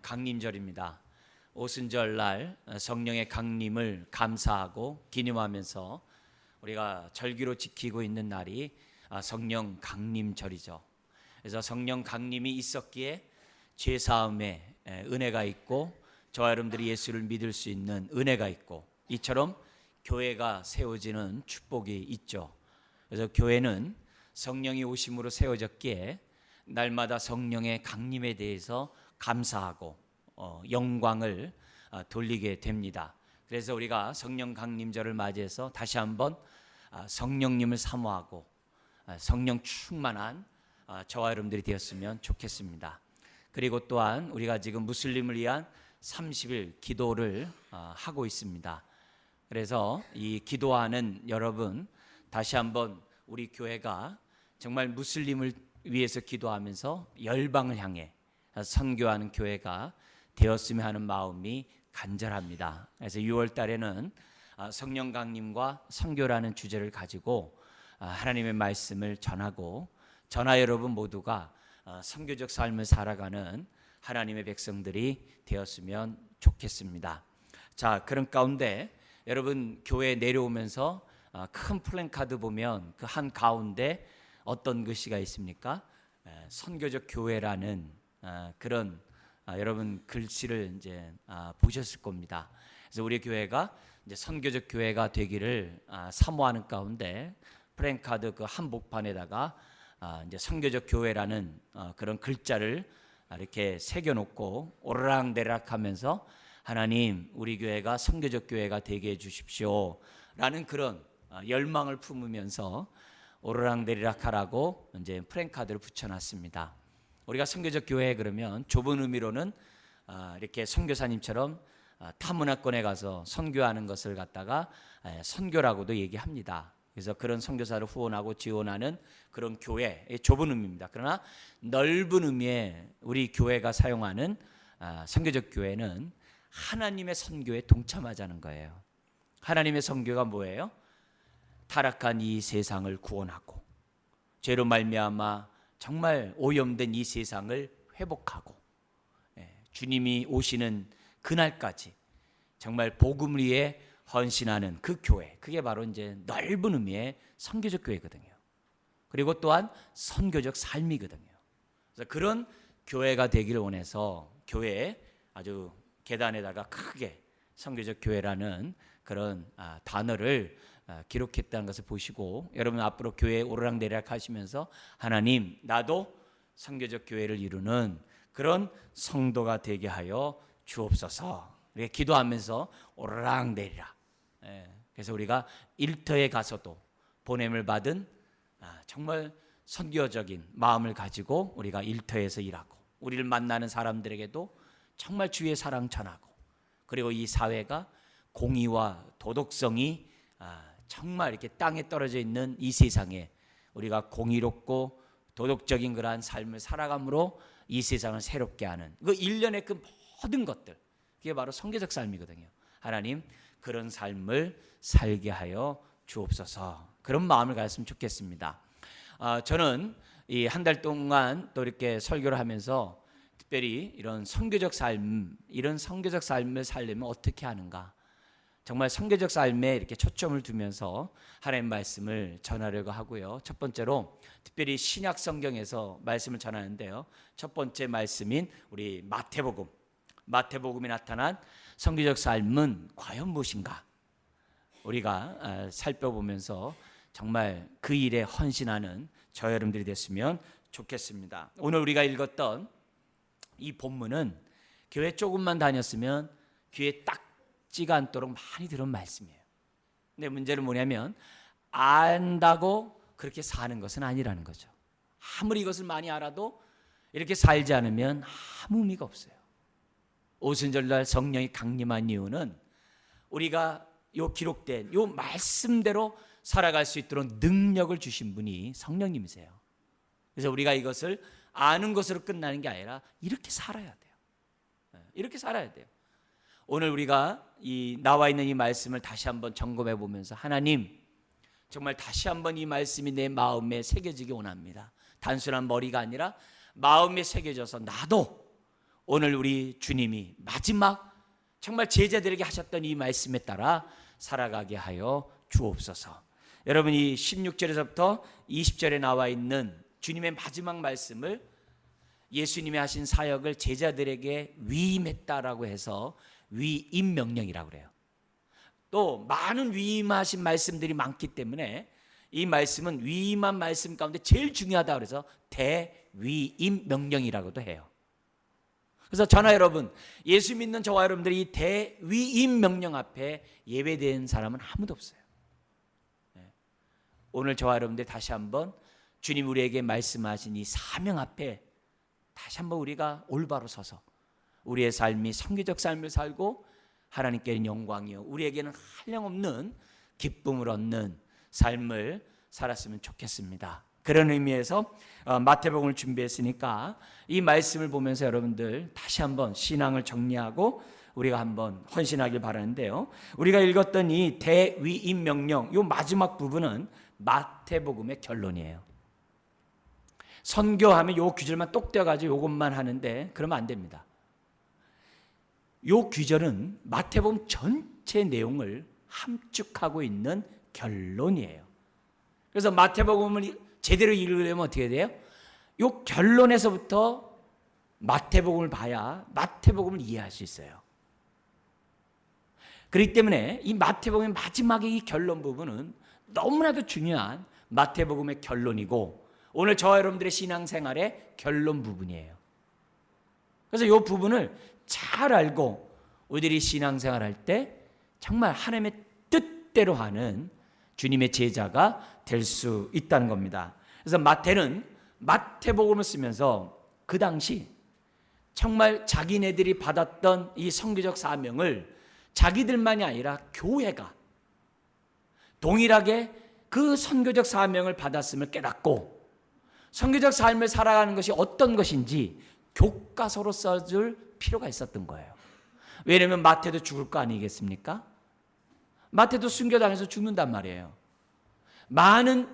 강림절입니다. 오순절 날 성령의 강림을 감사하고 기념하면서 우리가 절기로 지키고 있는 날이 성령 강림절이죠. 그래서 성령 강림이 있었기에 죄사함의 은혜가 있고 저와 여러분들이 예수를 믿을 수 있는 은혜가 있고 이처럼 교회가 세워지는 축복이 있죠. 그래서 교회는 성령이 오심으로 세워졌기에 날마다 성령의 강림에 대해서 감사하고 영광을 돌리게 됩니다. 그래서 우리가 성령 강림절을 맞이해서 다시 한번 성령님을 사모하고 성령 충만한 저와 여러분들이 되었으면 좋겠습니다. 그리고 또한 우리가 지금 무슬림을 위한 30일 기도를 하고 있습니다. 그래서 이 기도하는 여러분 다시 한번 우리 교회가 정말 무슬림을 위해서 기도하면서 열방을 향해 선교하는 교회가 되었으면 하는 마음이 간절합니다. 그래서 6월 달에는 성령 강림과 선교라는 주제를 가지고 하나님의 말씀을 전하고 저나 여러분 모두가 선교적 삶을 살아가는 하나님의 백성들이 되었으면 좋겠습니다. 자, 그런 가운데 여러분 교회에 내려오면서 큰 플랜카드 보면 그 한 가운데 어떤 글씨가 있습니까? 선교적 교회라는 그런 여러분 글씨를 이제 보셨을 겁니다. 그래서 우리 교회가 이제 선교적 교회가 되기를 사모하는 가운데 플랜카드 그 한복판에다가 이제 선교적 교회라는 그런 글자를 이렇게 새겨놓고 오르락내리락하면서 하나님 우리 교회가 선교적 교회가 되게 해주십시오라는 그런 열망을 품으면서 오르락내리락하라고 이제 플랜카드를 붙여놨습니다. 우리가 선교적 교회 그러면 좁은 의미로는 이렇게 선교사님처럼 타문화권에 가서 선교하는 것을 갖다가 선교라고도 얘기합니다. 그래서 그런 선교사를 후원하고 지원하는 그런 교회의 좁은 의미입니다. 그러나 넓은 의미의 우리 교회가 사용하는 선교적 교회는 하나님의 선교에 동참하자는 거예요. 하나님의 선교가 뭐예요? 타락한 이 세상을 구원하고 죄로 말미암아 정말 오염된 이 세상을 회복하고 주님이 오시는 그날까지 정말 복음을 위해 헌신하는 그 교회, 그게 바로 이제 넓은 의미의 선교적 교회거든요. 그리고 또한 선교적 삶이거든요. 그래서 그런 교회가 되기를 원해서 교회에 아주 계단에다가 크게 선교적 교회라는 그런 단어를 기록했다는 것을 보시고 여러분 앞으로 교회에 오르락내리락 하시면서 하나님 나도 선교적 교회를 이루는 그런 성도가 되게 하여 주옵소서 이렇게 기도하면서 오르락내리락. 그래서 우리가 일터에 가서도 보냄을 받은 정말 선교적인 마음을 가지고 우리가 일터에서 일하고 우리를 만나는 사람들에게도 정말 주의 사랑 전하고 그리고 이 사회가 공의와 도덕성이 정말 이렇게 땅에 떨어져 있는 이 세상에 우리가 공의롭고 도덕적인 그러한 삶을 살아감으로 이 세상을 새롭게 하는 그 일련의 그 모든 것들 그게 바로 선교적 삶이거든요. 하나님 그런 삶을 살게 하여 주옵소서. 그런 마음을 가졌으면 좋겠습니다. 저는 이 한 달 동안 또 이렇게 설교를 하면서 특별히 이런 선교적 삶, 이런 선교적 삶을 살려면 어떻게 하는가? 정말 선교적 삶에 이렇게 초점을 두면서 하나님 말씀을 전하려고 하고요. 첫 번째로 특별히 신약 성경에서 말씀을 전하는데요. 첫 번째 말씀인 우리 마태복음에 나타난 선교적 삶은 과연 무엇인가? 우리가 살펴보면서 정말 그 일에 헌신하는 저 여러분들이 됐으면 좋겠습니다. 오늘 우리가 읽었던 이 본문은 교회 조금만 다녔으면 귀에 딱지가 않도록 많이 들은 말씀이에요. 근데 문제는 뭐냐면 안다고 그렇게 사는 것은 아니라는 거죠. 아무리 이것을 많이 알아도 이렇게 살지 않으면 아무 의미가 없어요. 오순절날 성령이 강림한 이유는 우리가 요 기록된 요 말씀대로 살아갈 수 있도록 능력을 주신 분이 성령님이세요. 그래서 우리가 이것을 아는 것으로 끝나는 게 아니라 이렇게 살아야 돼요. 이렇게 살아야 돼요. 오늘 우리가 이 나와 있는 이 말씀을 다시 한번 점검해 보면서 하나님 정말 다시 한번 이 말씀이 내 마음에 새겨지기 원합니다. 단순한 머리가 아니라 마음에 새겨져서 나도 오늘 우리 주님이 마지막 정말 제자들에게 하셨던 이 말씀에 따라 살아가게 하여 주옵소서. 여러분이 16절에서부터 20절에 나와 있는 주님의 마지막 말씀을 예수님이 하신 사역을 제자들에게 위임했다라고 해서 위임 명령이라고 그래요. 또 많은 위임하신 말씀들이 많기 때문에 이 말씀은 위임한 말씀 가운데 제일 중요하다고 해서 대위임 명령이라고도 해요. 그래서 저나 여러분, 예수 믿는 저와 여러분들이 이 대위임 명령 앞에 예배된 사람은 아무도 없어요. 오늘 저와 여러분들 다시 한번 주님 우리에게 말씀하신 이 사명 앞에 다시 한번 우리가 올바로 서서 우리의 삶이 성교적 삶을 살고 하나님께는 영광이요 우리에게는 한량없는 기쁨을 얻는 삶을 살았으면 좋겠습니다. 그런 의미에서 마태복음을 준비했으니까 이 말씀을 보면서 여러분들 다시 한번 신앙을 정리하고 우리가 한번 헌신하길 바라는데요. 우리가 읽었던 이 대위임 명령, 이 마지막 부분은 마태복음의 결론이에요. 선교하면 요 귀절만 똑 떼어가지고 요것만 하는데 그러면 안 됩니다. 요 귀절은 마태복음 전체 내용을 함축하고 있는 결론이에요. 그래서 마태복음을 제대로 읽으려면 어떻게 돼요? 요 결론에서부터 마태복음을 봐야 마태복음을 이해할 수 있어요. 그렇기 때문에 이 마태복음의 마지막의 이 결론 부분은 너무나도 중요한 마태복음의 결론이고 오늘 저와 여러분들의 신앙생활의 결론 부분이에요. 그래서 이 부분을 잘 알고 우리들이 신앙생활할 때 정말 하나님의 뜻대로 하는 주님의 제자가 될 수 있다는 겁니다. 그래서 마태는 마태복음을 쓰면서 그 당시 정말 자기네들이 받았던 이 선교적 사명을 자기들만이 아니라 교회가 동일하게 그 선교적 사명을 받았음을 깨닫고 선교적 삶을 살아가는 것이 어떤 것인지 교과서로 써줄 필요가 있었던 거예요. 왜냐하면 마태도 죽을 거 아니겠습니까? 마태도 순교당해서 죽는단 말이에요. 많은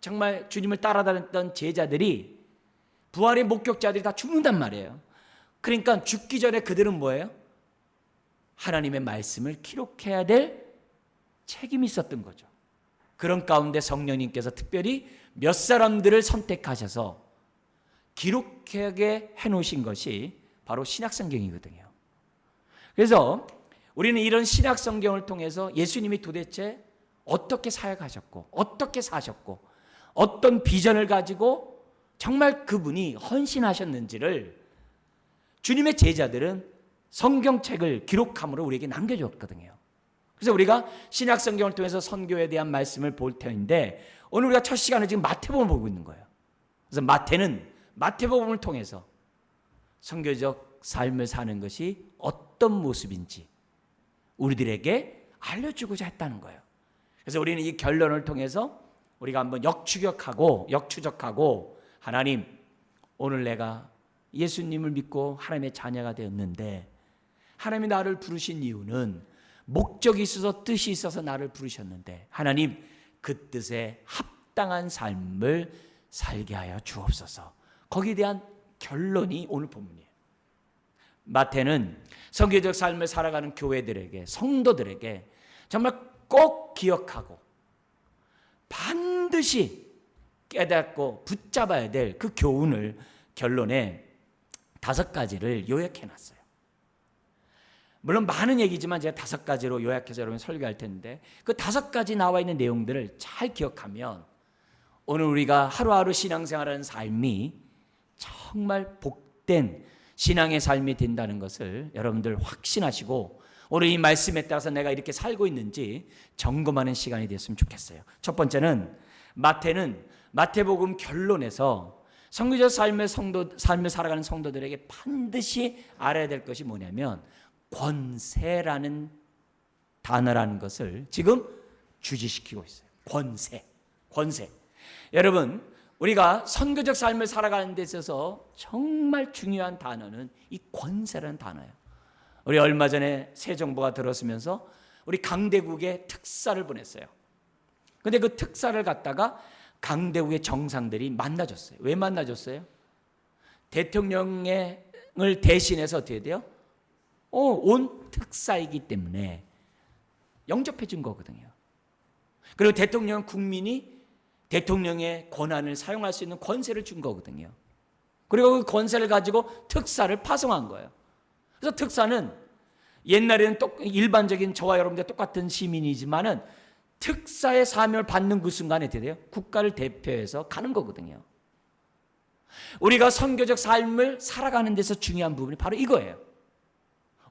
정말 주님을 따라다녔던 제자들이 부활의 목격자들이 다 죽는단 말이에요. 그러니까 죽기 전에 그들은 뭐예요? 하나님의 말씀을 기록해야 될 책임이 있었던 거죠. 그런 가운데 성령님께서 특별히 몇 사람들을 선택하셔서 기록하게 해놓으신 것이 바로 신약성경이거든요. 그래서 우리는 이런 신약성경을 통해서 예수님이 도대체 어떻게 사역하셨고 어떻게 사셨고 어떤 비전을 가지고 정말 그분이 헌신하셨는지를 주님의 제자들은 성경책을 기록함으로 우리에게 남겨줬거든요. 그래서 우리가 신약성경을 통해서 선교에 대한 말씀을 볼 터인데 오늘 우리가 첫 시간에 지금 마태복음을 보고 있는 거예요. 그래서 마태는 마태복음을 통해서 선교적 삶을 사는 것이 어떤 모습인지 우리들에게 알려주고자 했다는 거예요. 그래서 우리는 이 결론을 통해서 우리가 한번 역추적하고 하나님, 오늘 내가 예수님을 믿고 하나님의 자녀가 되었는데 하나님이 나를 부르신 이유는 목적이 있어서 뜻이 있어서 나를 부르셨는데 하나님 그 뜻에 합당한 삶을 살게 하여 주옵소서. 거기에 대한 결론이 오늘 본문이에요. 마태는 선교적 삶을 살아가는 교회들에게 성도들에게 정말 꼭 기억하고 반드시 깨닫고 붙잡아야 될 그 교훈을 결론에 5가지를 요약해놨어요. 물론 많은 얘기지만 제가 5가지로 요약해서 여러분 설교할 텐데 그 5가지 나와 있는 내용들을 잘 기억하면 오늘 우리가 하루하루 신앙생활하는 삶이 정말 복된 신앙의 삶이 된다는 것을 여러분들 확신하시고 오늘 이 말씀에 따라서 내가 이렇게 살고 있는지 점검하는 시간이 됐으면 좋겠어요. 첫 번째는 마태는 마태복음 결론에서 선교적 삶을 살아가는 성도들에게 반드시 알아야 될 것이 뭐냐면 권세라는 단어라는 것을 지금 주지시키고 있어요. 권세. 여러분, 우리가 선교적 삶을 살아가는 데 있어서 정말 중요한 단어는 이 권세라는 단어예요. 우리 얼마 전에 새 정부가 들어서면서 우리 강대국에 특사를 보냈어요. 근데 그 특사를 갖다가 강대국의 정상들이 만나줬어요. 왜 만나줬어요? 대통령의 대신해서 어떻게 돼요? 온 특사이기 때문에 영접해 준 거거든요. 그리고 대통령은 국민이 대통령의 권한을 사용할 수 있는 권세를 준 거거든요. 그리고 그 권세를 가지고 특사를 파송한 거예요. 그래서 특사는 옛날에는 일반적인 저와 여러분들 똑같은 시민이지만은 특사의 사명을 받는 그 순간에 어떻게 돼요? 국가를 대표해서 가는 거거든요. 우리가 선교적 삶을 살아가는 데서 중요한 부분이 바로 이거예요.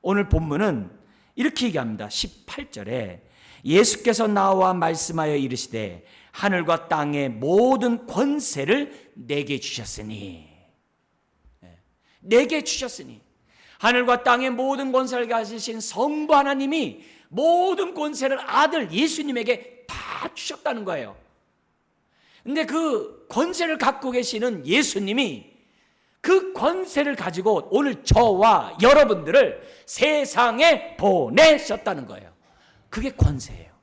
오늘 본문은 이렇게 얘기합니다. 18절에 예수께서 나와 말씀하여 이르시되 하늘과 땅의 모든 권세를 내게 주셨으니, 내게 주셨으니, 하늘과 땅의 모든 권세를 가지신 성부 하나님이 모든 권세를 아들 예수님에게 다 주셨다는 거예요. 근데 그 권세를 갖고 계시는 예수님이 그 권세를 가지고 오늘 저와 여러분들을 세상에 보내셨다는 거예요. 그게 권세예요.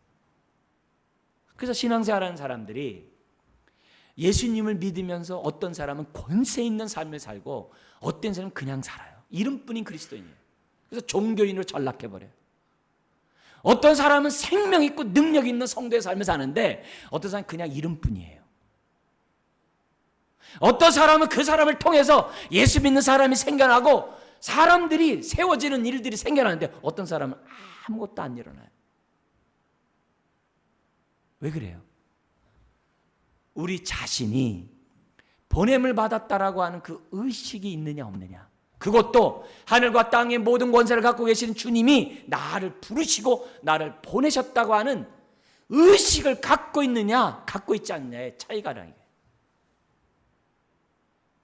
그래서 신앙생활하는 사람들이 예수님을 믿으면서 어떤 사람은 권세 있는 삶을 살고 어떤 사람은 그냥 살아요. 이름뿐인 그리스도인이에요. 그래서 종교인으로 전락해버려요. 어떤 사람은 생명 있고 능력 있는 성도의 삶을 사는데 어떤 사람은 그냥 이름뿐이에요. 어떤 사람은 그 사람을 통해서 예수 믿는 사람이 생겨나고 사람들이 세워지는 일들이 생겨나는데 어떤 사람은 아무것도 안 일어나요. 왜 그래요? 우리 자신이 보냄을 받았다라고 하는 그 의식이 있느냐 없느냐. 그것도 하늘과 땅의 모든 권세를 갖고 계시는 주님이 나를 부르시고 나를 보내셨다고 하는 의식을 갖고 있느냐 갖고 있지 않느냐의 차이가 나요.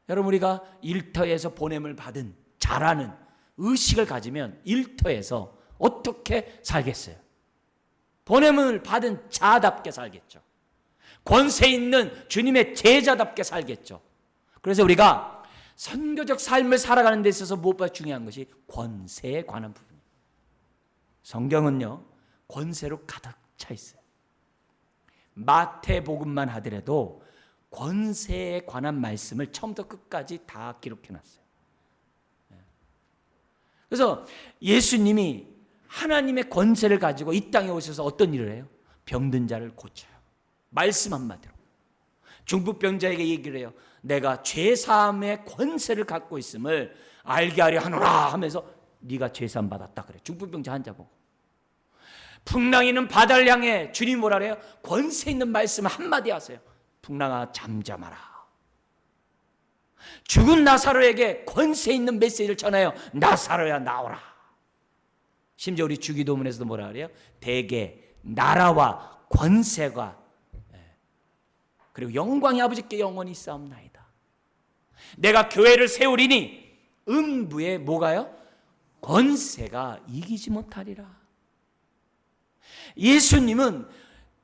여러분, 우리가 일터에서 보냄을 받은 자라는 의식을 가지면 일터에서 어떻게 살겠어요? 보냄을 받은 자답게 살겠죠. 권세 있는 주님의 제자답게 살겠죠. 그래서 우리가 선교적 삶을 살아가는 데 있어서 무엇보다 중요한 것이 권세에 관한 부분이에요. 성경은요, 권세로 가득 차 있어요. 마태복음만 하더라도 권세에 관한 말씀을 처음부터 끝까지 다 기록해 놨어요. 그래서 예수님이 하나님의 권세를 가지고 이 땅에 오셔서 어떤 일을 해요? 병든 자를 고쳐요. 말씀 한마디로. 중풍병자에게 얘기를 해요. 내가 죄사함의 권세를 갖고 있음을 알게 하려 하노라 하면서 네가 죄사함 받았다 그래. 중풍병자 환자 보고. 풍랑이는 바다를 향해 주님 뭐라 그래요? 권세 있는 말씀을 한마디 하세요. 풍랑아 잠잠하라. 죽은 나사로에게 권세 있는 메시지를 전해요. 나사로야 나오라. 심지어 우리 주기도문에서도 뭐라 그래요? 대개 나라와 권세가 그리고 영광이 아버지께 영원히 있사옵나이다. 내가 교회를 세우리니 음부에 뭐가요? 권세가 이기지 못하리라. 예수님은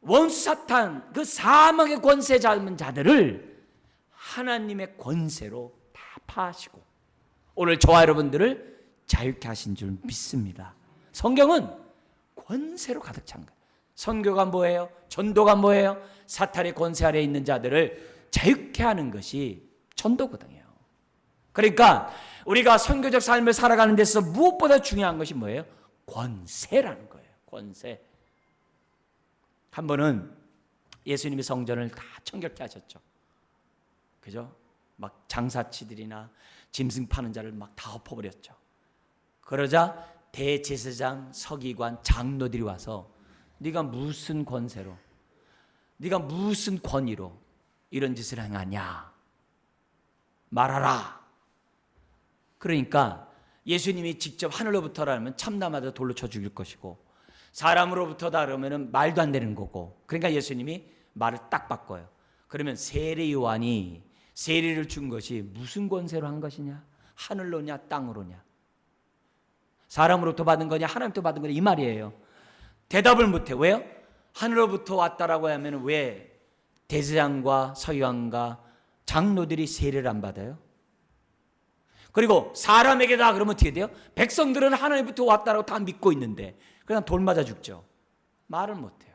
원수 사탄 그 사망의 권세 잡은 자들을 하나님의 권세로 다 파하시고 오늘 저와 여러분들을 자유케 하신 줄 믿습니다. 성경은 권세로 가득 찬 거예요. 선교가 뭐예요? 전도가 뭐예요? 사탄의 권세 아래에 있는 자들을 자유케 하는 것이 전도거든요. 그러니까 우리가 선교적 삶을 살아가는 데서 무엇보다 중요한 것이 뭐예요? 권세라는 거예요. 권세. 한 번은 예수님이 성전을 다 청결케 하셨죠. 그죠? 막 장사치들이나 짐승 파는 자를 막 다 엎어버렸죠. 그러자 대제사장, 서기관, 장로들이 와서 네가 무슨 권세로, 네가 무슨 권위로 이런 짓을 행하냐 말하라. 그러니까 예수님이 직접 하늘로부터라면 참나마다 돌로 쳐 죽일 것이고 사람으로부터다 그러면 말도 안 되는 거고, 그러니까 예수님이 말을 딱 바꿔요. 그러면 세례 요한이 세례를 준 것이 무슨 권세로 한 것이냐? 하늘로냐 땅으로냐? 사람으로부터 받은 거냐 하나님부터 받은 거냐 이 말이에요. 대답을 못해. 왜요? 하늘로부터 왔다라고 하면 왜 대제사장과 서기관과 장로들이 세례를 안 받아요? 그리고 사람에게다 그러면 어떻게 돼요? 백성들은 하나님부터 왔다라고 다 믿고 있는데 그냥 돌 맞아 죽죠. 말을 못해요.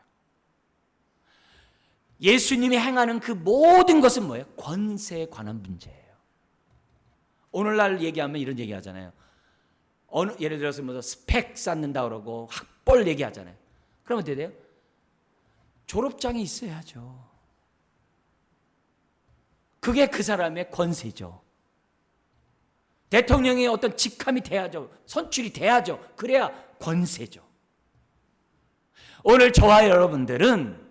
예수님이 행하는 그 모든 것은 뭐예요? 권세에 관한 문제예요. 오늘날 얘기하면 이런 얘기 하잖아요. 예를 들어서 뭐 스펙 쌓는다 그러고 학벌 얘기하잖아요. 그러면 어떻게 돼요? 졸업장이 있어야죠. 그게 그 사람의 권세죠. 대통령의 어떤 직함이 돼야죠. 선출이 돼야죠. 그래야 권세죠. 오늘 저와 여러분들은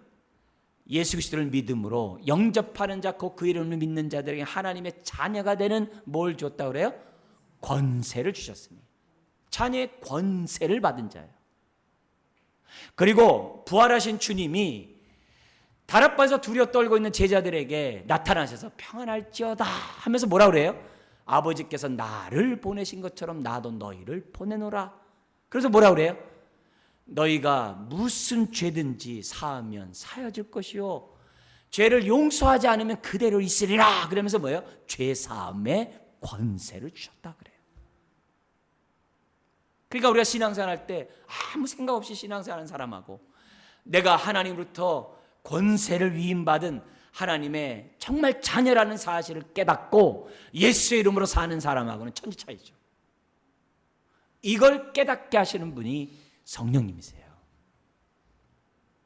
예수 그리스도를 믿음으로 영접하는 자, 곧 그 이름을 믿는 자들에게 하나님의 자녀가 되는 뭘 줬다 그래요? 권세를 주셨으니. 자녀의 권세를 받은 자예요. 그리고 부활하신 주님이 다락방에서 두려워 떨고 있는 제자들에게 나타나셔서 평안할지어다 하면서 뭐라 그래요? 아버지께서 나를 보내신 것처럼 나도 너희를 보내노라. 그래서 뭐라 그래요? 너희가 무슨 죄든지 사하면 사여질 것이요 죄를 용서하지 않으면 그대로 있으리라. 그러면서 뭐예요? 죄 사함의 권세를 주셨다 그래요. 그러니까 우리가 신앙생활 할 때 아무 생각 없이 신앙생활하는 사람하고 내가 하나님으로부터 권세를 위임받은 하나님의 정말 자녀라는 사실을 깨닫고 예수의 이름으로 사는 사람하고는 천지 차이죠. 이걸 깨닫게 하시는 분이 성령님이세요.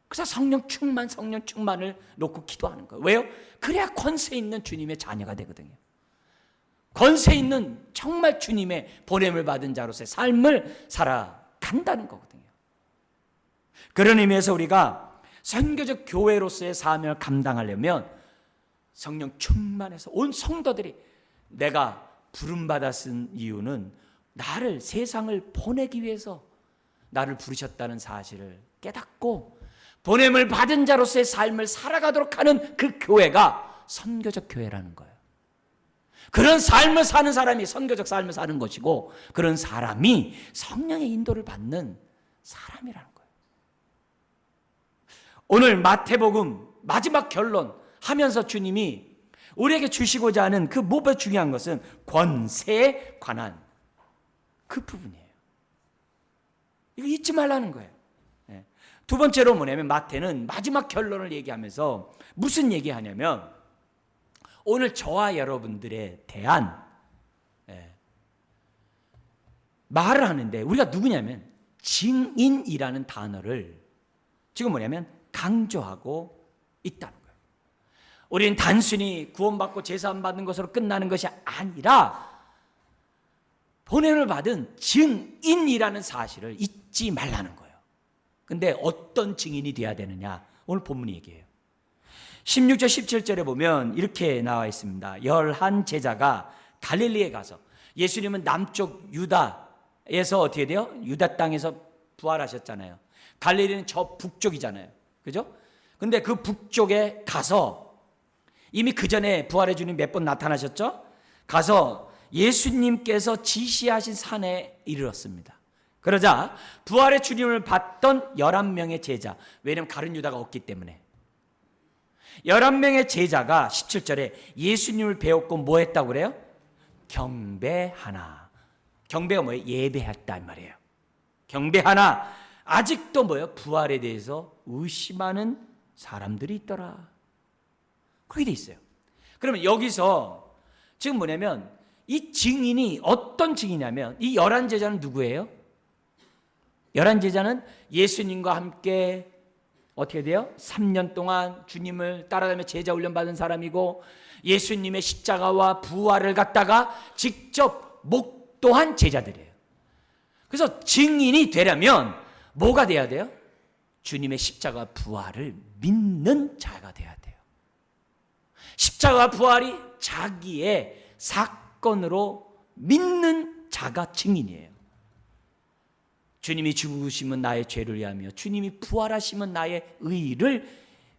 그래서 성령 충만을 놓고 기도하는 거예요. 왜요? 그래야 권세 있는 주님의 자녀가 되거든요. 권세 있는 정말 주님의 보냄을 받은 자로서의 삶을 살아간다는 거거든요. 그런 의미에서 우리가 선교적 교회로서의 사명을 감당하려면 성령 충만해서 온 성도들이 내가 부름받았은 이유는 나를 세상을 보내기 위해서 나를 부르셨다는 사실을 깨닫고 보냄을 받은 자로서의 삶을 살아가도록 하는 그 교회가 선교적 교회라는 거예요. 그런 삶을 사는 사람이 선교적 삶을 사는 것이고 그런 사람이 성령의 인도를 받는 사람이라는 거예요. 오늘 마태복음 마지막 결론 하면서 주님이 우리에게 주시고자 하는 그 무엇보다 중요한 것은 권세에 관한 그 부분이에요. 이거 잊지 말라는 거예요. 두 번째로 뭐냐면 마태는 마지막 결론을 얘기하면서 무슨 얘기하냐면 오늘 저와 여러분들에 대한 말을 하는데 우리가 누구냐면 증인이라는 단어를 지금 뭐냐면 강조하고 있다는 거예요. 우리는 단순히 구원받고 제사함 받는 것으로 끝나는 것이 아니라 보냄을 받은 증인이라는 사실을 잊지 말라는 거예요. 근데 어떤 증인이 돼야 되느냐? 오늘 본문이 얘기해요. 16절 17절에 보면 이렇게 나와 있습니다. 11 제자가 갈릴리에 가서 예수님은 남쪽 유다에서 어떻게 돼요? 유다 땅에서 부활하셨잖아요. 갈릴리는 저 북쪽이잖아요. 그죠? 근데 그 북쪽에 가서 이미 그 전에 부활의 주님 몇 번 나타나셨죠? 가서 예수님께서 지시하신 산에 이르렀습니다. 그러자 부활의 주님을 봤던 11명의 제자, 왜냐하면 다른 유다가 없기 때문에 11명의 제자가 17절에 예수님을 배웠고 뭐 했다고 그래요? 경배하나. 경배가 뭐예요? 예배했다 이 말이에요. 경배하나 아직도 뭐예요? 부활에 대해서 의심하는 사람들이 있더라. 그게 돼 있어요. 그러면 여기서 지금 뭐냐면 이 증인이 어떤 증인이냐면 이 11제자는 누구예요? 11제자는 예수님과 함께 어떻게 돼요? 3년 동안 주님을 따라다니며 제자 훈련 받은 사람이고 예수님의 십자가와 부활을 갖다가 직접 목도한 제자들이에요. 그래서 증인이 되려면 뭐가 돼야 돼요? 주님의 십자가 부활을 믿는 자가 돼야 돼요. 십자가 부활이 자기의 사건으로 믿는 자가 증인이에요. 주님이 죽으심은 나의 죄를 위하며 주님이 부활하심은 나의 의를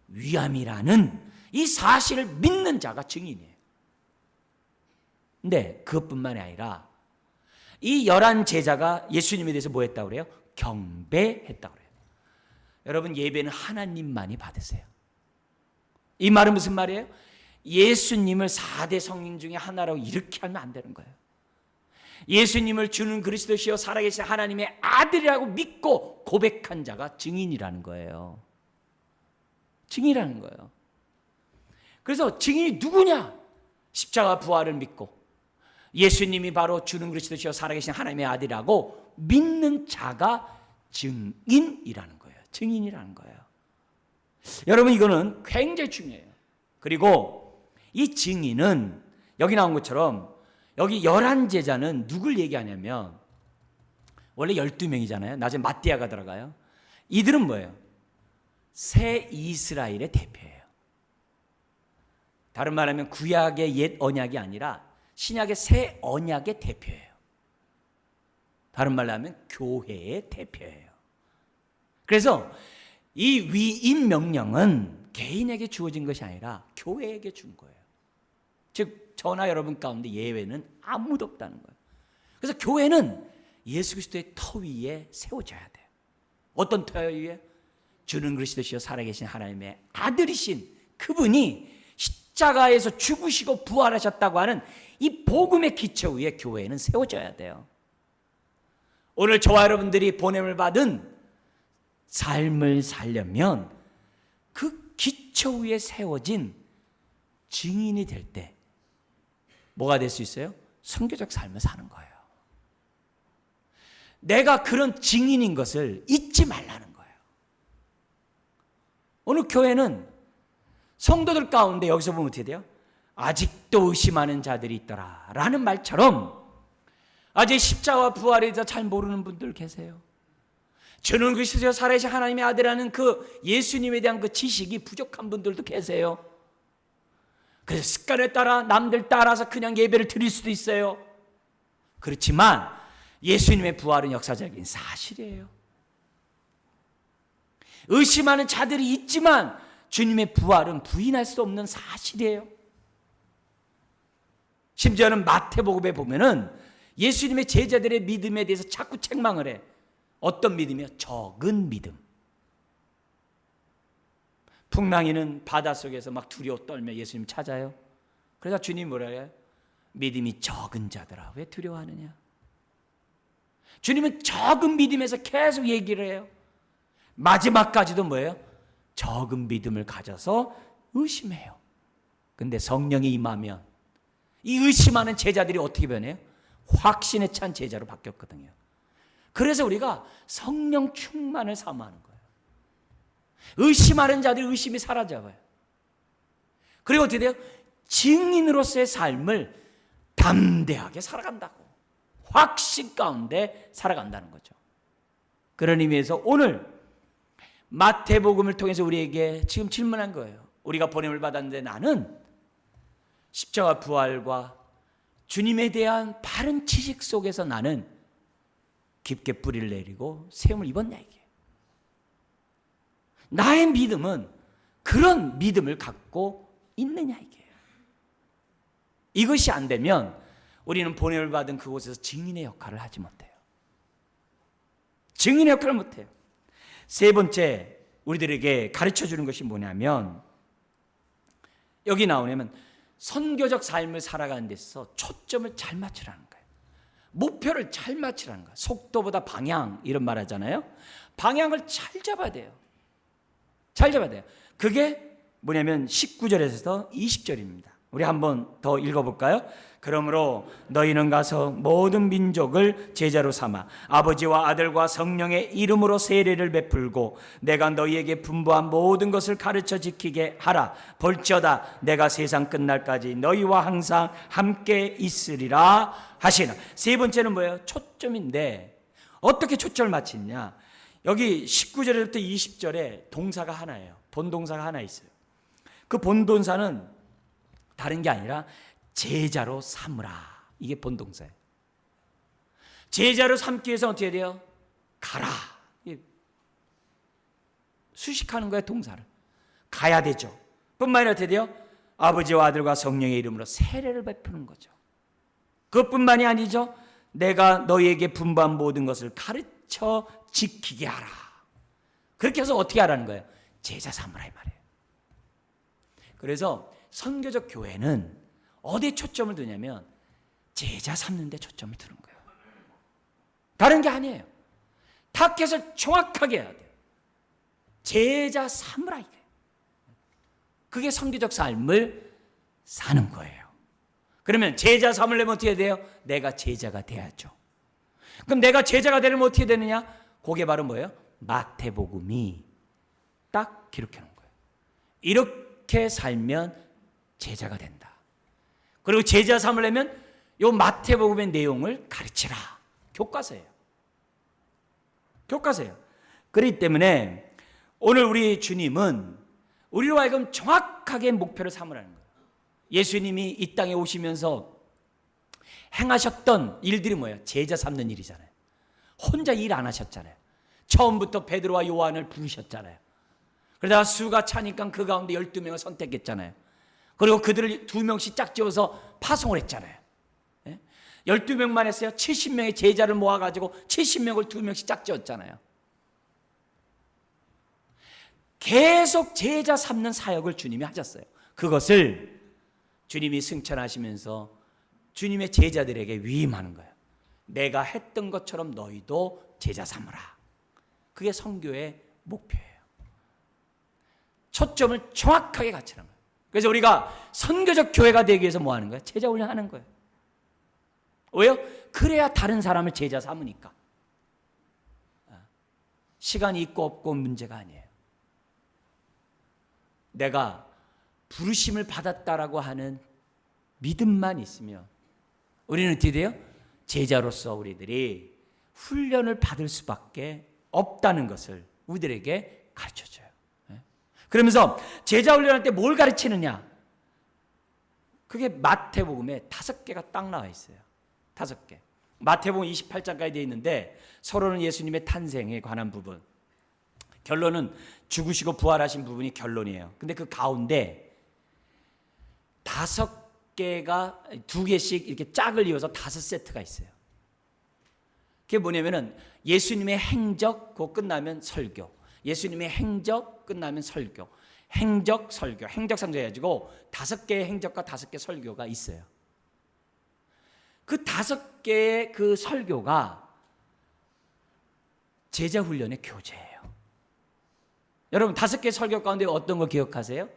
위함이라는 이 사실을 믿는 자가 증인이에요. 근데 그것뿐만이 아니라 이 11제자가 예수님에 대해서 뭐 했다고 그래요? 경배했다고 그래요. 여러분 예배는 하나님만이 받으세요. 이 말은 무슨 말이에요? 예수님을 4대 성령 중에 하나라고 이렇게 하면 안 되는 거예요. 예수님을 주는 그리스도시요 살아계신 하나님의 아들이라고 믿고 고백한 자가 증인이라는 거예요. 증인이라는 거예요. 그래서 증인이 누구냐? 십자가 부활을 믿고 예수님이 바로 주는 그리스도시요 살아계신 하나님의 아들이라고 믿는 자가 증인이라는 거예요. 증인이라는 거예요. 여러분, 이거는 굉장히 중요해요. 그리고 이 증인은 여기 나온 것처럼 여기 11제자는 누굴 얘기하냐면 원래 12명이잖아요. 나중에 마띠아가 들어가요. 이들은 뭐예요? 새 이스라엘의 대표예요. 다른 말하면 구약의 옛 언약이 아니라 신약의 새 언약의 대표예요. 다른 말로 하면 교회의 대표예요. 그래서 이 위임 명령은 개인에게 주어진 것이 아니라 교회에게 준 거예요. 즉 저나 여러분 가운데 예외는 아무도 없다는 거예요. 그래서 교회는 예수 그리스도의 터 위에 세워져야 돼요. 어떤 터 위에? 주는 그리스도시요 살아계신 하나님의 아들이신 그분이 십자가에서 죽으시고 부활하셨다고 하는 이 복음의 기초 위에 교회는 세워져야 돼요. 오늘 저와 여러분들이 보냄을 받은 삶을 살려면 그 기초 위에 세워진 증인이 될 때 뭐가 될 수 있어요? 선교적 삶을 사는 거예요. 내가 그런 증인인 것을 잊지 말라는 거예요. 오늘 교회는 성도들 가운데 여기서 보면 어떻게 돼요? 아직도 의심하는 자들이 있더라 라는 말처럼 아직 십자가와 부활에 대해서 잘 모르는 분들 계세요. 주는 그리스도시요 살아계신 하나님의 아들이라는 그 예수님에 대한 그 지식이 부족한 분들도 계세요. 그래서 습관에 따라 남들 따라서 그냥 예배를 드릴 수도 있어요. 그렇지만 예수님의 부활은 역사적인 사실이에요. 의심하는 자들이 있지만 주님의 부활은 부인할 수 없는 사실이에요. 심지어는 마태복음에 보면은 예수님의 제자들의 믿음에 대해서 자꾸 책망을 해. 어떤 믿음이요? 적은 믿음. 풍랑이는 바닷속에서 막 두려워 떨며 예수님 찾아요. 그래서 주님 뭐라 해요? 믿음이 적은 자들아 왜 두려워하느냐? 주님은 적은 믿음에서 계속 얘기를 해요. 마지막까지도 뭐예요? 적은 믿음을 가져서 의심해요. 근데 성령이 임하면 이 의심하는 제자들이 어떻게 변해요? 확신에 찬 제자로 바뀌었거든요. 그래서 우리가 성령 충만을 사모하는 거예요. 의심하는 자들의 의심이 사라져요. 그리고 어떻게 돼요? 증인으로서의 삶을 담대하게 살아간다고. 확신 가운데 살아간다는 거죠. 그런 의미에서 오늘 마태복음을 통해서 우리에게 지금 질문한 거예요. 우리가 보냄을 받았는데 나는 십자가 부활과 주님에 대한 바른 지식 속에서 나는 깊게 뿌리를 내리고 세움을 입었냐 이게. 나의 믿음은 그런 믿음을 갖고 있느냐 이게. 이것이 안 되면 우리는 보냄을 받은 그곳에서 증인의 역할을 하지 못해요. 증인의 역할을 못해요. 세 번째 우리들에게 가르쳐 주는 것이 뭐냐면 여기 나오냐면 선교적 삶을 살아가는 데서 초점을 잘 맞추라는 거예요. 목표를 잘 맞추라는 거예요. 속도보다 방향 이런 말 하잖아요. 방향을 잘 잡아야 돼요. 잘 잡아야 돼요. 그게 뭐냐면 19절에서 20절입니다. 우리 한번 더 읽어볼까요? 그러므로 너희는 가서 모든 민족을 제자로 삼아 아버지와 아들과 성령의 이름으로 세례를 베풀고 내가 너희에게 분부한 모든 것을 가르쳐 지키게 하라. 볼지어다 내가 세상 끝날까지 너희와 항상 함께 있으리라 하시나. 세 번째는 뭐예요? 초점인데 어떻게 초점을 맞추냐. 여기 19절부터 20절에 동사가 하나예요. 본동사가 하나 있어요. 그 본동사는 다른 게 아니라 제자로 삼으라. 이게 본동사예요. 제자로 삼기 위해서 어떻게 돼요? 가라. 수식하는 거예요, 동사를. 가야 되죠. 뿐만 아니라 어떻게 돼요? 아버지와 아들과 성령의 이름으로 세례를 베푸는 거죠. 그것뿐만이 아니죠. 내가 너희에게 분부한 모든 것을 가르쳐 지키게 하라. 그렇게 해서 어떻게 하라는 거예요? 제자 삼으라 이 말이에요. 그래서 선교적 교회는 어디에 초점을 두냐면 제자 삼는 데 초점을 두는 거예요. 다른 게 아니에요. 타겟을 정확하게 해야 돼요. 제자 삼으라 이게. 그게 선교적 삶을 사는 거예요. 그러면 제자 삼으려면 어떻게 돼요? 내가 제자가 돼야죠. 그럼 내가 제자가 되려면 어떻게 되느냐? 그게 바로 뭐예요? 마태복음이 딱 기록해 놓은 거예요. 이렇게 살면 제자가 된다. 그리고 제자 삼으려면 이 마태복음의 내용을 가르치라. 교과서예요. 교과서예요. 그렇기 때문에 오늘 우리 주님은 우리로 하여금 정확하게 목표를 삼으라는 거예요. 예수님이 이 땅에 오시면서 행하셨던 일들이 뭐예요? 제자 삼는 일이잖아요. 혼자 일 안 하셨잖아요. 처음부터 베드로와 요한을 부르셨잖아요. 그러다가 수가 차니까 그 가운데 12명을 선택했잖아요. 그리고 그들을 2명씩 짝지어서 파송을 했잖아요. 12명만 했어요. 70명의 제자를 모아가지고 70명을 2명씩 짝지었잖아요. 계속 제자 삼는 사역을 주님이 하셨어요. 그것을 주님이 승천하시면서 주님의 제자들에게 위임하는 거예요. 내가 했던 것처럼 너희도 제자 삼으라. 그게 선교의 목표예요. 초점을 정확하게 갖추는 거예요. 그래서 우리가 선교적 교회가 되기 위해서 뭐 하는 거예요? 제자 훈련하는 거예요. 왜요? 그래야 다른 사람을 제자 삼으니까. 시간이 있고 없고 문제가 아니에요. 내가 부르심을 받았다라고 하는 믿음만 있으면 우리는 어떻게 돼요? 제자로서 우리들이 훈련을 받을 수밖에 없다는 것을 우리들에게 가르쳐줘요. 그러면서 제자 훈련할 때 뭘 가르치느냐? 그게 마태복음에 5개가 딱 나와 있어요. 5개. 마태복음 28장까지 되어 있는데 서로는 예수님의 탄생에 관한 부분, 결론은 죽으시고 부활하신 부분이 결론이에요. 근데 그 가운데 5개가 2개씩 이렇게 짝을 이어서 5세트가 있어요. 그게 뭐냐면은 예수님의 행적 그거 끝나면 설교, 예수님의 행적 끝나면 설교, 행적 설교, 행적 설교 해가지고 5개의 행적과 5개 설교가 있어요. 그 5개의 그 설교가 제자 훈련의 교재예요. 여러분 5개의 설교 가운데 어떤 거 기억하세요?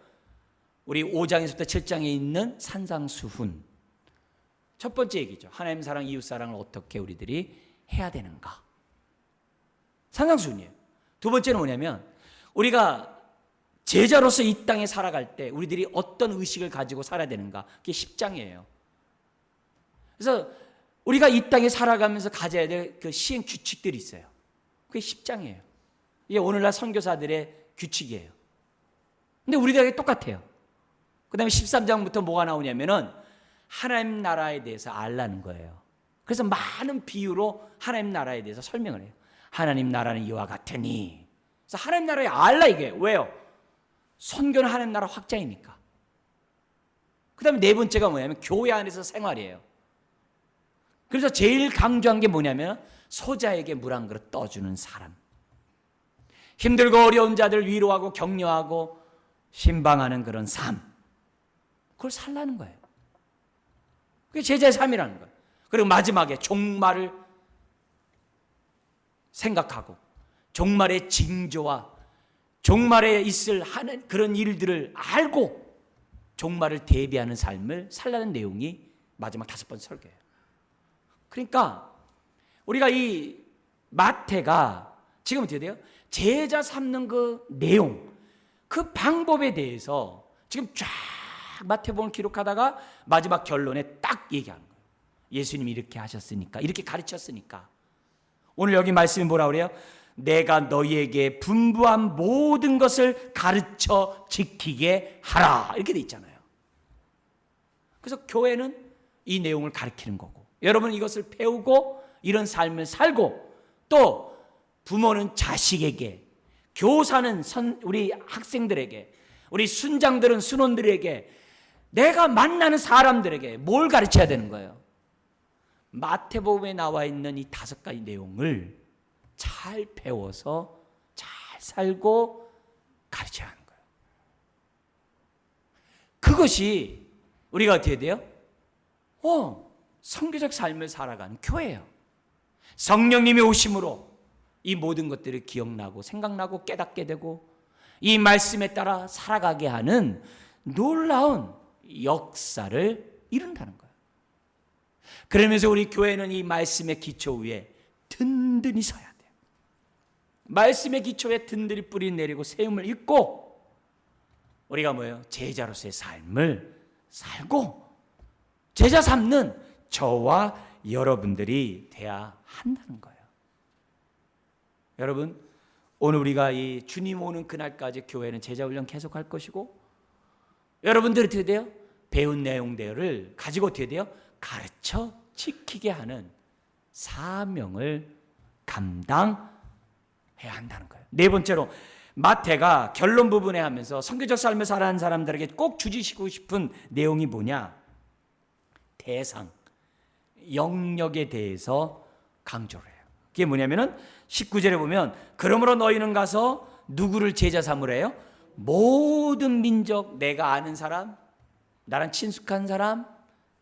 우리 5장에서부터 7장에 있는 산상수훈. 첫 번째 얘기죠. 하나님 사랑, 이웃 사랑을 어떻게 우리들이 해야 되는가. 산상수훈이에요. 두 번째는 뭐냐면 우리가 제자로서 이 땅에 살아갈 때 우리들이 어떤 의식을 가지고 살아야 되는가. 그게 10장이에요. 그래서 우리가 이 땅에 살아가면서 가져야 될 그 시행 규칙들이 있어요. 그게 10장이에요. 이게 오늘날 선교사들의 규칙이에요. 근데 우리들에게 똑같아요. 그 다음에 13장부터 뭐가 나오냐면은 하나님 나라에 대해서 알라는 거예요. 그래서 많은 비유로 하나님 나라에 대해서 설명을 해요. 하나님 나라는 이와 같으니. 그래서 하나님 나라에 알라 이게 왜요? 선교는 하나님 나라 확장이니까. 그 다음에 네 번째가 뭐냐면 교회 안에서 생활이에요. 그래서 제일 강조한 게 뭐냐면 소자에게 물 한 그릇 떠주는 사람. 힘들고 어려운 자들 위로하고 격려하고 신방하는 그런 삶. 그걸 살라는 거예요. 그게 제자의 삶이라는 거예요. 그리고 마지막에 종말을 생각하고 종말의 징조와 종말에 있을 하는 그런 일들을 알고 종말을 대비하는 삶을 살라는 내용이 마지막 5번째 설교예요. 그러니까 우리가 이 마태가 지금 어떻게 돼요? 제자 삼는 그 내용, 그 방법에 대해서 지금 쫙 마태복음을 기록하다가 마지막 결론에 딱 얘기하는 거예요. 예수님이 이렇게 하셨으니까, 이렇게 가르쳤으니까. 오늘 여기 말씀이 뭐라 그래요? 내가 너희에게 분부한 모든 것을 가르쳐 지키게 하라. 이렇게 돼 있잖아요. 그래서 교회는 이 내용을 가르치는 거고, 여러분 이것을 배우고 이런 삶을 살고, 또 부모는 자식에게, 교사는 우리 학생들에게, 우리 순장들은 순원들에게, 내가 만나는 사람들에게 뭘 가르쳐야 되는 거예요? 마태복음에 나와 있는 이 5가지 내용을 잘 배워서 잘 살고 가르쳐야 하는 거예요. 그것이 우리가 어떻게 돼요? 성교적 삶을 살아가는 교회예요. 성령님이 오심으로 이 모든 것들이 기억나고 생각나고 깨닫게 되고 이 말씀에 따라 살아가게 하는 놀라운 역사를 이룬다는 거예요. 그러면서 우리 교회는 이 말씀의 기초 위에 든든히 서야 돼요. 말씀의 기초에 든든히 뿌리 내리고 세움을 입고 우리가 뭐예요? 제자로서의 삶을 살고 제자 삼는 저와 여러분들이 돼야 한다는 거예요. 여러분, 오늘 우리가 이 주님 오는 그날까지 교회는 제자훈련 계속할 것이고 여러분들이 어떻게 돼요? 배운 내용들을 가지고 어떻게 돼요? 가르쳐 지키게 하는 사명을 감당해야 한다는 거예요. 네 번째로 마태가 결론 부분에 하면서 선교적 삶을 살아가는 사람들에게 꼭 주시고 싶은 내용이 뭐냐? 대상, 영역에 대해서 강조를 해요. 그게 뭐냐면은 19절에 보면 그러므로 너희는 가서 누구를 제자 삼으래요? 모든 민족, 내가 아는 사람, 나랑 친숙한 사람,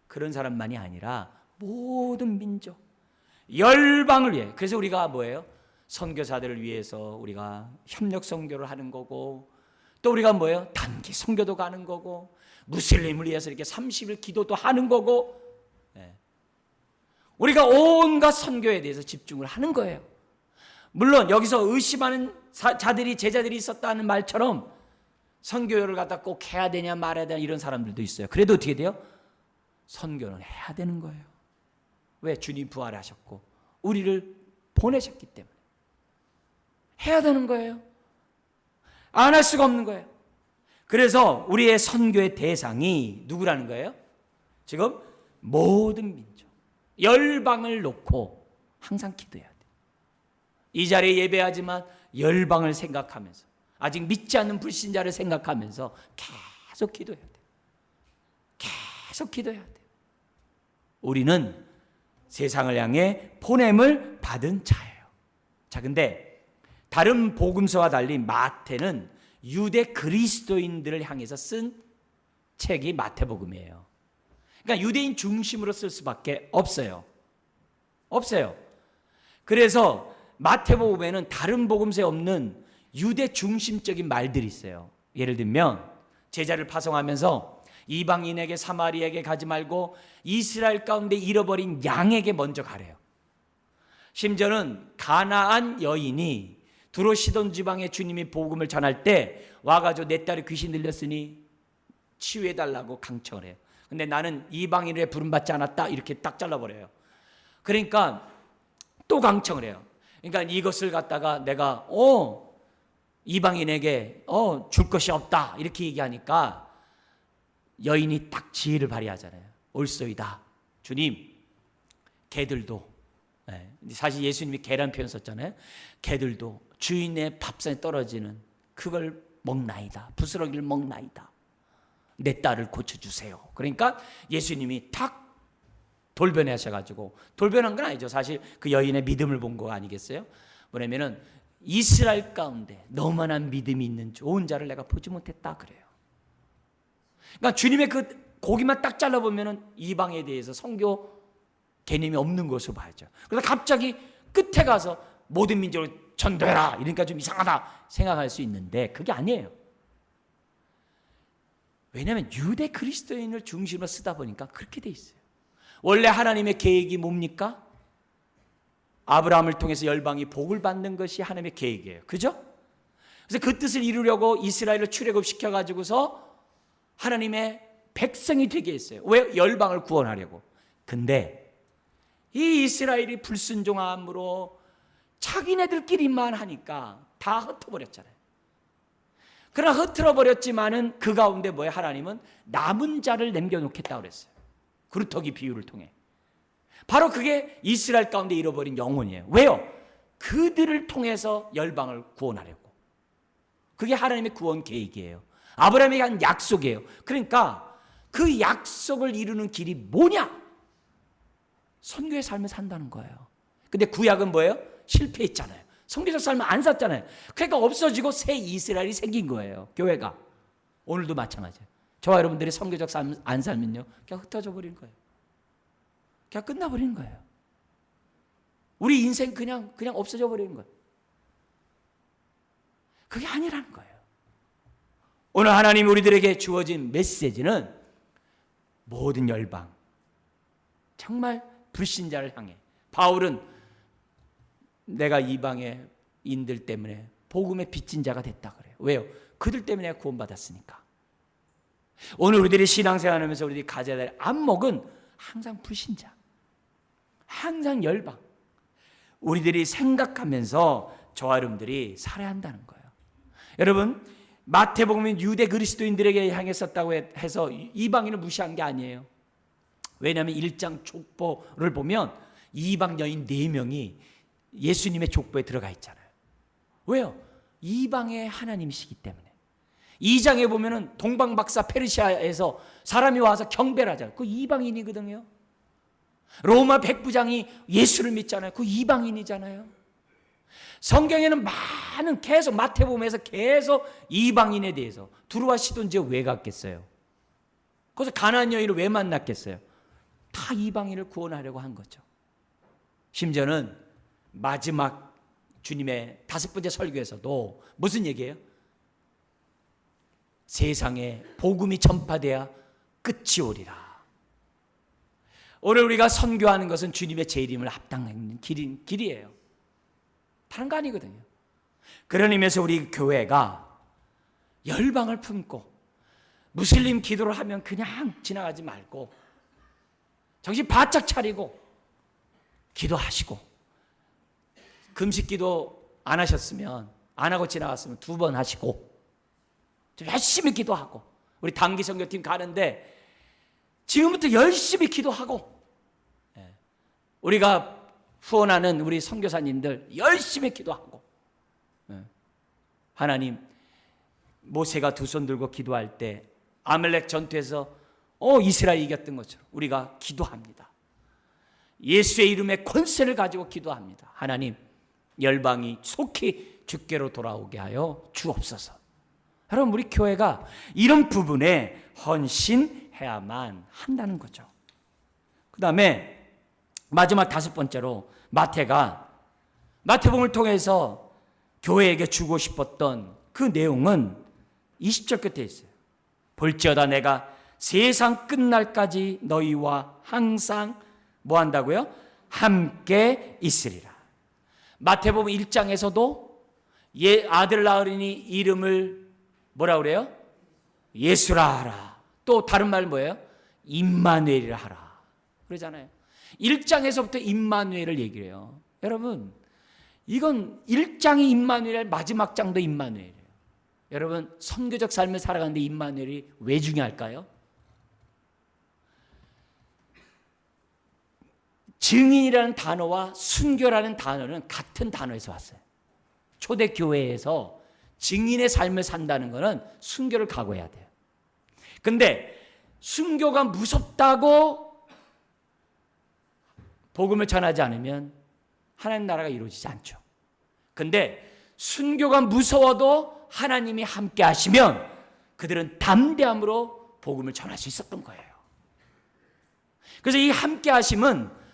그런 사람만이 아니라 모든 민족, 열방을 위해. 그래서 우리가 뭐예요? 선교사들을 위해서 우리가 협력 선교를 하는 거고 또 우리가 뭐예요? 단기 선교도 가는 거고 무슬림을 위해서 이렇게 30일 기도도 하는 거고 우리가 온갖 선교에 대해서 집중을 하는 거예요. 물론 여기서 의심하는 자들이 제자들이 있었다는 말처럼 선교를 갖다 꼭 해야 되냐 말아야 되냐 이런 사람들도 있어요. 그래도 어떻게 돼요? 선교는 해야 되는 거예요. 왜? 주님 부활하셨고 우리를 보내셨기 때문에 해야 되는 거예요. 안 할 수가 없는 거예요. 그래서 우리의 선교의 대상이 누구라는 거예요? 지금 모든 민족, 열방을 놓고 항상 기도해야 돼요. 이 자리에 예배하지만 열방을 생각하면서 아직 믿지 않는 불신자를 생각하면서 계속 기도해야 돼요. 계속 기도해야 돼요. 우리는 세상을 향해 보냄을 받은 자예요. 자, 근데 다른 복음서와 달리 마태는 유대 그리스도인들을 향해서 쓴 책이 마태복음이에요. 그러니까 유대인 중심으로 쓸 수밖에 없어요. 없어요. 그래서 마태복음에는 다른 복음서에 없는 유대 중심적인 말들이 있어요. 예를 들면 제자를 파송하면서 이방인에게 사마리아에게 가지 말고 이스라엘 가운데 잃어버린 양에게 먼저 가래요. 심지어는 가나안 여인이 두로 시돈 지방에 주님이 복음을 전할 때 와가지고 내 딸이 귀신 들렸으니 치유해달라고 강청을 해요. 근데 나는 이방인에 부름받지 않았다 이렇게 딱 잘라버려요. 그러니까 또 강청을 해요. 그러니까 이것을 갖다가 내가 이방인에게 줄 것이 없다 이렇게 얘기하니까 여인이 딱 지혜를 발휘하잖아요. 옳소이다. 주님, 개들도 사실 예수님이 개라는 표현 썼잖아요. 개들도 주인의 밥상에 떨어지는 그걸 먹나이다. 부스러기를 먹나이다. 내 딸을 고쳐주세요. 그러니까 예수님이 탁 돌변하셔가지고, 돌변한 건 아니죠. 사실 그 여인의 믿음을 본 거 아니겠어요? 뭐냐면은 이스라엘 가운데 너무나 믿음이 있는 좋은 자를 내가 보지 못했다 그래요. 그러니까 주님의 그 고기만 딱 잘라보면은 이방에 대해서 선교 개념이 없는 것으로 봐야죠. 그래서 갑자기 끝에 가서 모든 민족을 전도해라 이러니까 좀 이상하다 생각할 수 있는데 그게 아니에요. 왜냐하면 유대 그리스도인을 중심으로 쓰다 보니까 그렇게 돼 있어요. 원래 하나님의 계획이 뭡니까? 아브라함을 통해서 열방이 복을 받는 것이 하나님의 계획이에요. 그죠? 그래서 그 뜻을 이루려고 이스라엘을 출애굽시켜가지고서 하나님의 백성이 되게 했어요. 왜? 열방을 구원하려고. 근데 이 이스라엘이 불순종함으로 자기네들끼리만 하니까 다 흩어버렸잖아요. 그러나 흩어버렸지만은 그 가운데 뭐예요? 하나님은 남은 자를 남겨놓겠다고 그랬어요. 그루터기 비유를 통해. 바로 그게 이스라엘 가운데 잃어버린 영혼이에요. 왜요? 그들을 통해서 열방을 구원하려고. 그게 하나님의 구원 계획이에요. 아브라함에게 한 약속이에요. 그러니까 그 약속을 이루는 길이 뭐냐? 선교의 삶을 산다는 거예요. 근데 구약은 뭐예요? 실패했잖아요. 선교적 삶을 안 샀잖아요. 그러니까 없어지고 새 이스라엘이 생긴 거예요. 교회가. 오늘도 마찬가지예요. 저와 여러분들이 선교적 삶 안 살면요, 그냥 흩어져 버리는 거예요. 그냥 끝나버리는 거예요. 우리 인생 그냥 없어져 버리는 거예요. 그게 아니라는 거예요. 오늘 하나님 우리들에게 주어진 메시지는 모든 열방, 정말 불신자를 향해. 바울은 내가 이방의 인들 때문에 복음의 빚진 자가 됐다 그래요. 왜요? 그들 때문에 구원받았으니까. 오늘 우리들이 신앙생활하면서 우리들이 가져야 될 안목은 항상 불신자, 항상 열방. 우리들이 생각하면서 저와 여러분들이 살아야 한다는 거예요. 여러분, 마태복음은 유대 그리스도인들에게 향해 썼다고 해서 이방인을 무시한 게 아니에요. 왜냐하면 1장 족보를 보면 이방 여인 4명이 예수님의 족보에 들어가 있잖아요. 왜요? 이방의 하나님이시기 때문에. 2장에 보면은 동방박사 페르시아에서 사람이 와서 경배를 하잖아요. 그 이방인이거든요. 로마 백부장이 예수를 믿잖아요. 그 이방인이잖아요. 성경에는 많은 계속 마태복음에서 계속 이방인에 대해서 두루와 시돈 지역 왜 갔겠어요? 거기서 가나안 여인을 왜 만났겠어요? 다 이방인을 구원하려고 한 거죠. 심지어는 마지막 주님의 5번째 설교에서도 무슨 얘기예요? 세상에 복음이 전파돼야 끝이 오리라. 오늘 우리가 선교하는 것은 주님의 재림을 합당하는 길이에요. 다른 거 아니거든요. 그런 의미에서 우리 교회가 열방을 품고 무슬림 기도를 하면 그냥 지나가지 말고 정신 바짝 차리고 기도하시고, 금식 기도 안 하셨으면, 안 하고 지나갔으면 2번 하시고, 좀 열심히 기도하고, 우리 단기 선교팀 가는데 지금부터 열심히 기도하고, 우리가 후원하는 우리 선교사님들 열심히 기도하고, 하나님, 모세가 2손 들고 기도할 때 아말렉 전투에서 이스라엘이 이겼던 것처럼 우리가 기도합니다. 예수의 이름의 권세를 가지고 기도합니다. 하나님, 열방이 속히 주께로 돌아오게 하여 주옵소서. 여러분, 우리 교회가 이런 부분에 헌신해야만 한다는 거죠. 그 다음에 마지막 5번째로 마태복음을 통해서 교회에게 주고 싶었던 그 내용은 20절 끝에 있어요. 볼지어다 내가 세상 끝날까지 너희와 항상 뭐 한다고요? 함께 있으리라. 마태복음 1장에서도 아들 낳으리니 이름을 뭐라 그래요? 예수라 하라. 또 다른 말 뭐예요? 임마누엘이라 하라. 그러잖아요. 1장에서부터 임마누엘을 얘기를 해요. 여러분, 이건 1장이 임마누엘, 마지막 장도 임마누엘이에요. 여러분, 선교적 삶을 살아가는데 임마누엘이 왜 중요할까요? 증인이라는 단어와 순교라는 단어는 같은 단어에서 왔어요. 초대교회에서 증인의 삶을 산다는 것은 순교를 각오해야 돼요. 근데 순교가 무섭다고 복음을 전하지 않으면 하나님 나라가 이루어지지 않죠. 근데 순교가 무서워도 하나님이 함께 하시면 그들은 담대함으로 복음을 전할 수 있었던 거예요. 그래서 이 함께 하심은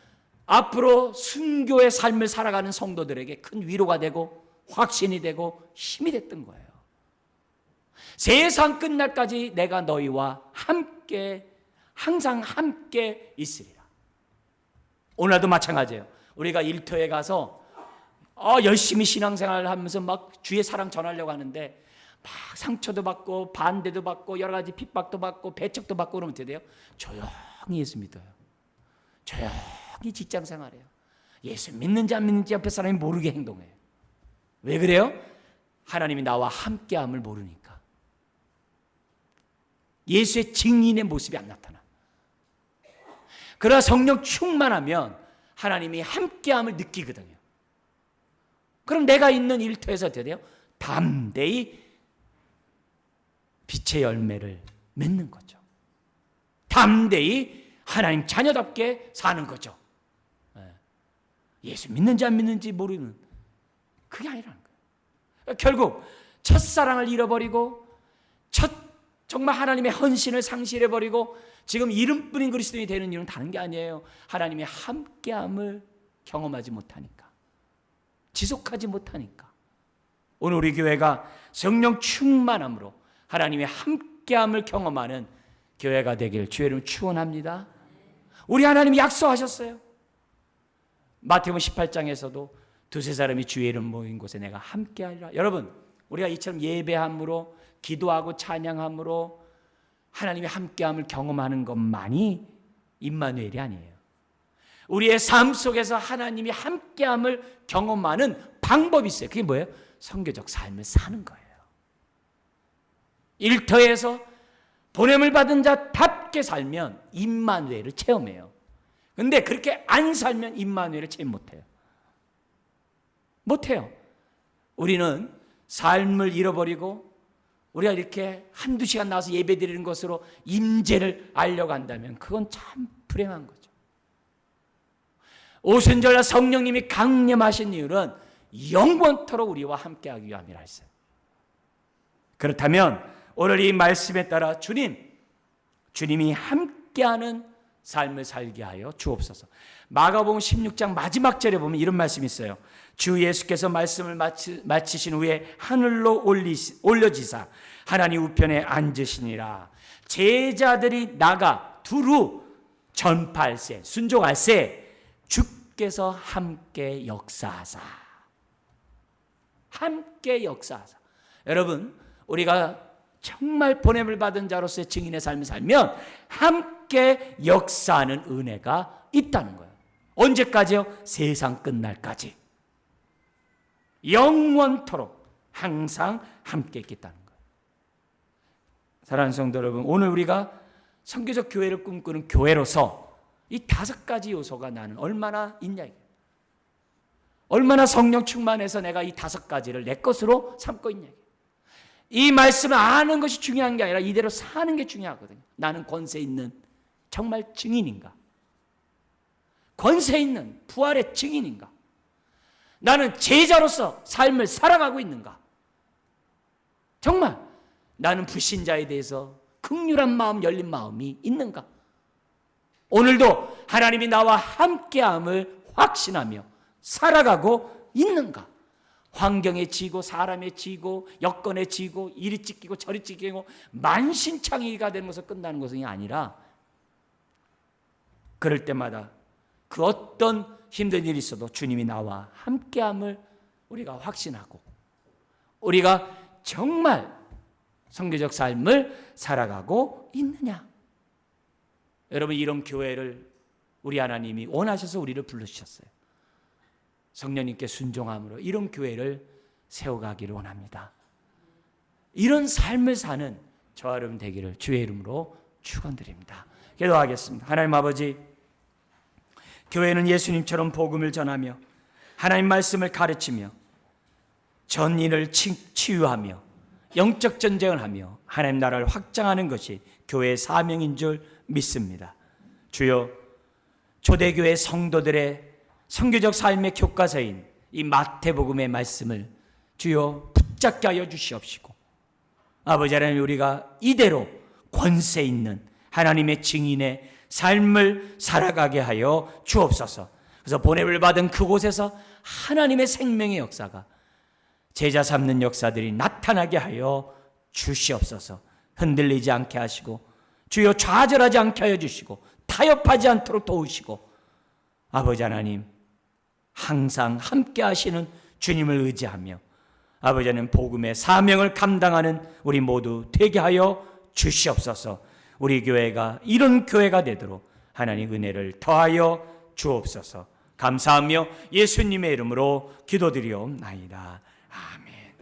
앞으로 순교의 삶을 살아가는 성도들에게 큰 위로가 되고 확신이 되고 힘이 됐던 거예요. 세상 끝날까지 내가 너희와 함께, 항상 함께 있으리라. 오늘도 마찬가지예요. 우리가 일터에 가서 열심히 신앙생활을 하면서 막 주의 사랑 전하려고 하는데 막 상처도 받고 반대도 받고 여러 가지 핍박도 받고 배척도 받고 그러면 어떻게 돼요? 조용히 예수 믿어요. 조용히 직장생활해요. 예수 믿는지 안 믿는지 옆에 사람이 모르게 행동해요. 왜 그래요? 하나님이 나와 함께함을 모르니까. 예수의 증인의 모습이 안 나타나. 그러나 성령 충만하면 하나님이 함께함을 느끼거든요. 그럼 내가 있는 일터에서 어떻게 돼요? 담대히 빛의 열매를 맺는 거죠. 담대히 하나님 자녀답게 사는 거죠. 예수 믿는지 안 믿는지 모르는, 그게 아니라는 거예요. 결국 첫사랑을 잃어버리고 정말 하나님의 헌신을 상실해버리고 지금 이름뿐인 그리스도인이 되는 이유는 다른 게 아니에요. 하나님의 함께함을 경험하지 못하니까, 지속하지 못하니까. 오늘 우리 교회가 성령 충만함으로 하나님의 함께함을 경험하는 교회가 되길 주의 이름으로 축원합니다. 우리 하나님이 약속하셨어요. 마태복음 18장에서도 두세 사람이 주의 이름 모인 곳에 내가 함께하리라. 여러분, 우리가 이처럼 예배함으로 기도하고 찬양함으로 하나님의 함께함을 경험하는 것만이 임마누엘이 아니에요. 우리의 삶 속에서 하나님이 함께함을 경험하는 방법이 있어요. 그게 뭐예요? 선교적 삶을 사는 거예요. 일터에서 보냄을 받은 자답게 살면 임마누엘을 체험해요. 근데 그렇게 안 살면 임마누엘을 체험 못해요. 못해요. 우리는 삶을 잃어버리고 우리가 이렇게 한두 시간 나와서 예배 드리는 것으로 임재를 알려고 한다면 그건 참 불행한 거죠. 오순절날 성령님이 강림하신 이유는 영원토록 우리와 함께하기 위함이라 했어요. 그렇다면 오늘 이 말씀에 따라 주님이 함께하는 삶을 살게 하여 주옵소서. 마가복음 16장 마지막 절에 보면 이런 말씀이 있어요. 주 예수께서 말씀을 마치신 후에 하늘로 올려지사 하나님 우편에 앉으시니라. 제자들이 나가 두루 전파할세, 순종할세, 주께서 함께 역사하사. 함께 역사하사. 여러분, 우리가 정말 보냄을 받은 자로서의 증인의 삶을 살면 함께 역사하는 은혜가 있다는 거예요. 언제까지요? 세상 끝날까지. 영원토록 항상 함께 있겠다는 거예요. 사랑하는 성도 여러분, 오늘 우리가 선교적 교회를 꿈꾸는 교회로서 이 5가지 요소가 나는 얼마나 있냐. 얼마나 성령 충만해서 내가 이 5가지를 내 것으로 삼고 있냐. 이 말씀을 아는 것이 중요한 게 아니라 이대로 사는 게 중요하거든요. 나는 권세 있는 정말 증인인가? 권세 있는 부활의 증인인가? 나는 제자로서 삶을 살아가고 있는가? 정말 나는 불신자에 대해서 긍휼한 마음, 열린 마음이 있는가? 오늘도 하나님이 나와 함께함을 확신하며 살아가고 있는가? 환경에 지고 사람에 지고 여건에 지고 이리 찢기고 저리 찢기고 만신창이가 되는 것을 끝나는 것이 아니라 그럴 때마다 그 어떤 힘든 일이 있어도 주님이 나와 함께함을 우리가 확신하고 우리가 정말 선교적 삶을 살아가고 있느냐. 여러분, 이런 교회를 우리 하나님이 원하셔서 우리를 불러주셨어요. 성령님께 순종함으로 이런 교회를 세워가기를 원합니다. 이런 삶을 사는 저와 여러분 되기를 주의 이름으로 축원드립니다. 기도하겠습니다. 하나님 아버지, 교회는 예수님처럼 복음을 전하며 하나님 말씀을 가르치며 전인을 치유하며 영적 전쟁을 하며 하나님 나라를 확장하는 것이 교회의 사명인 줄 믿습니다. 주여, 초대교회 성도들의 선교적 삶의 교과서인 이 마태복음의 말씀을 주여 붙잡게 하여 주시옵시고, 아버지 하나님, 우리가 이대로 권세 있는 하나님의 증인의 삶을 살아가게 하여 주옵소서. 그래서 보냄을 받은 그곳에서 하나님의 생명의 역사가 제자 삼는 역사들이 나타나게 하여 주시옵소서. 흔들리지 않게 하시고 주여 좌절하지 않게 하여 주시고 타협하지 않도록 도우시고, 아버지 하나님, 항상 함께 하시는 주님을 의지하며 아버지 하나님 복음의 사명을 감당하는 우리 모두 되게 하여 주시옵소서. 우리 교회가 이런 교회가 되도록 하나님 은혜를 더하여 주옵소서. 감사하며 예수님의 이름으로 기도드리옵나이다. 아멘.